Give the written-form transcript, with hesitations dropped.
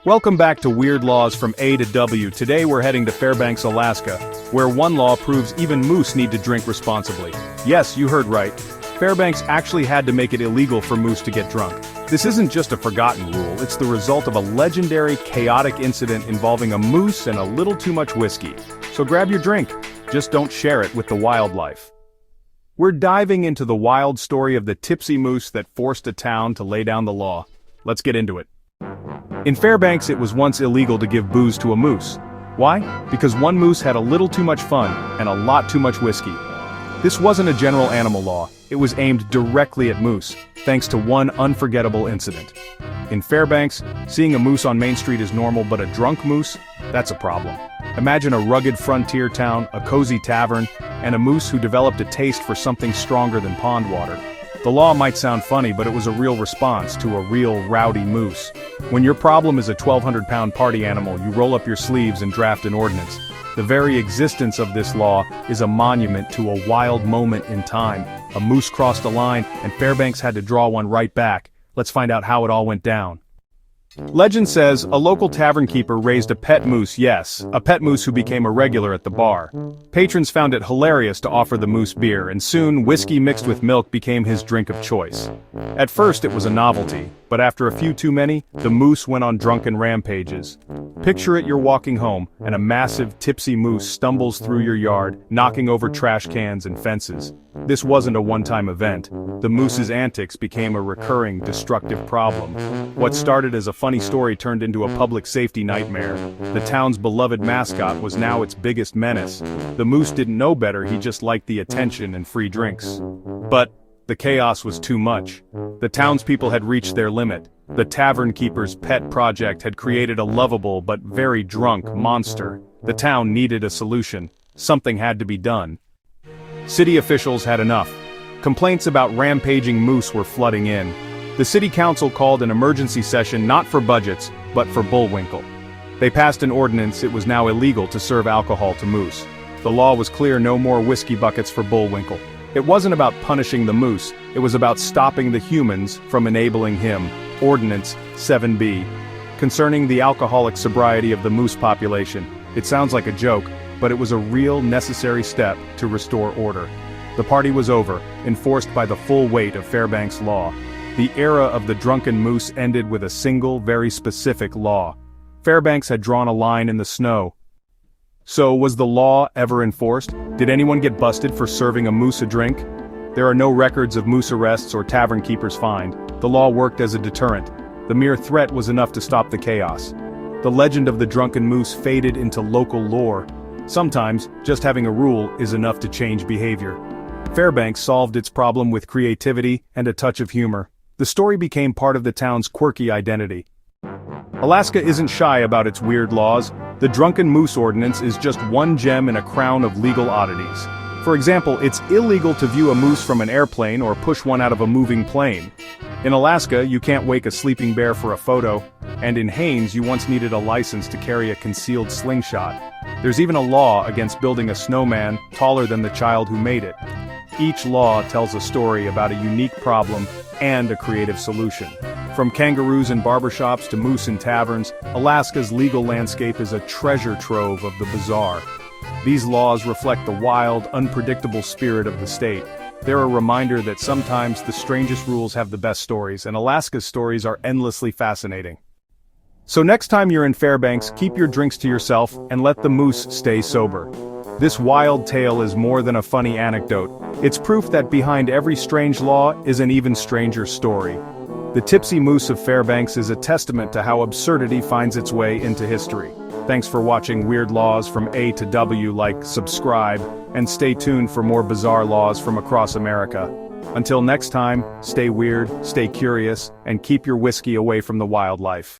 Welcome back to Weird Laws from A to W. Today we're heading to Fairbanks, Alaska, where one law proves even moose need to drink responsibly. Yes, you heard right. Fairbanks actually had to make it illegal for moose to get drunk. This isn't just a forgotten rule, it's the result of a legendary, chaotic incident involving a moose and a little too much whiskey. So grab your drink, just don't share it with the wildlife. We're diving into the wild story of the tipsy moose that forced a town to lay down the law. Let's get into it. In Fairbanks, it was once illegal to give booze to a moose. Why? Because one moose had a little too much fun and a lot too much whiskey. This wasn't a general animal law, it was aimed directly at moose, thanks to one unforgettable incident. In Fairbanks, seeing a moose on Main Street is normal, but a drunk moose? That's a problem. Imagine a rugged frontier town, a cozy tavern, and a moose who developed a taste for something stronger than pond water. The law might sound funny, but it was a real response to a real rowdy moose. When your problem is a 1,200-pound party animal, you roll up your sleeves and draft an ordinance. The very existence of this law is a monument to a wild moment in time. A moose crossed a line, and Fairbanks had to draw one right back. Let's find out how it all went down. Legend says a local tavern keeper raised a pet moose, yes, a pet moose who became a regular at the bar. Patrons found it hilarious to offer the moose beer, and soon whiskey mixed with milk became his drink of choice. At first it was a novelty, but after a few too many, the moose went on drunken rampages. Picture it, you're walking home, and a massive, tipsy moose stumbles through your yard, knocking over trash cans and fences. This wasn't a one-time event. The moose's antics became a recurring, destructive problem. What started as a funny story turned into a public safety nightmare. The town's beloved mascot was now its biggest menace. The moose didn't know better, he just liked the attention and free drinks. But the chaos was too much. The townspeople had reached their limit. The tavern keeper's pet project had created a lovable but very drunk monster. The town needed a solution. Something had to be done. City officials had enough. Complaints about rampaging moose were flooding in. The city council called an emergency session not for budgets, but for Bullwinkle. They passed an ordinance. It was now illegal to serve alcohol to moose. The law was clear: no more whiskey buckets for Bullwinkle. It wasn't about punishing the moose, it was about stopping the humans from enabling him. Ordinance 7B. Concerning the alcoholic sobriety of the moose population. It sounds like a joke, but it was a real necessary step to restore order. The party was over, enforced by the full weight of Fairbanks law. The era of the drunken moose ended with a single, very specific law. Fairbanks had drawn a line in the snow. So, was the law ever enforced? Did anyone get busted for serving a moose a drink? There are no records of moose arrests or tavern keepers fined. The law worked as a deterrent. The mere threat was enough to stop the chaos. The legend of the drunken moose faded into local lore. Sometimes, just having a rule is enough to change behavior. Fairbanks solved its problem with creativity and a touch of humor. The story became part of the town's quirky identity. Alaska isn't shy about its weird laws. The drunken moose ordinance is just one gem in a crown of legal oddities. For example, it's illegal to view a moose from an airplane or push one out of a moving plane. In Alaska, you can't wake a sleeping bear for a photo, and in Haines you once needed a license to carry a concealed slingshot. There's even a law against building a snowman taller than the child who made it. Each law tells a story about a unique problem and a creative solution. From kangaroos in barbershops to moose in taverns, Alaska's legal landscape is a treasure trove of the bizarre. These laws reflect the wild, unpredictable spirit of the state. They're a reminder that sometimes the strangest rules have the best stories, and Alaska's stories are endlessly fascinating. So next time you're in Fairbanks, keep your drinks to yourself and let the moose stay sober. This wild tale is more than a funny anecdote. It's proof that behind every strange law is an even stranger story. The tipsy moose of Fairbanks is a testament to how absurdity finds its way into history. Thanks for watching Weird Laws from A to W. Like, subscribe, and stay tuned for more bizarre laws from across America. Until next time, stay weird, stay curious, and keep your whiskey away from the wildlife.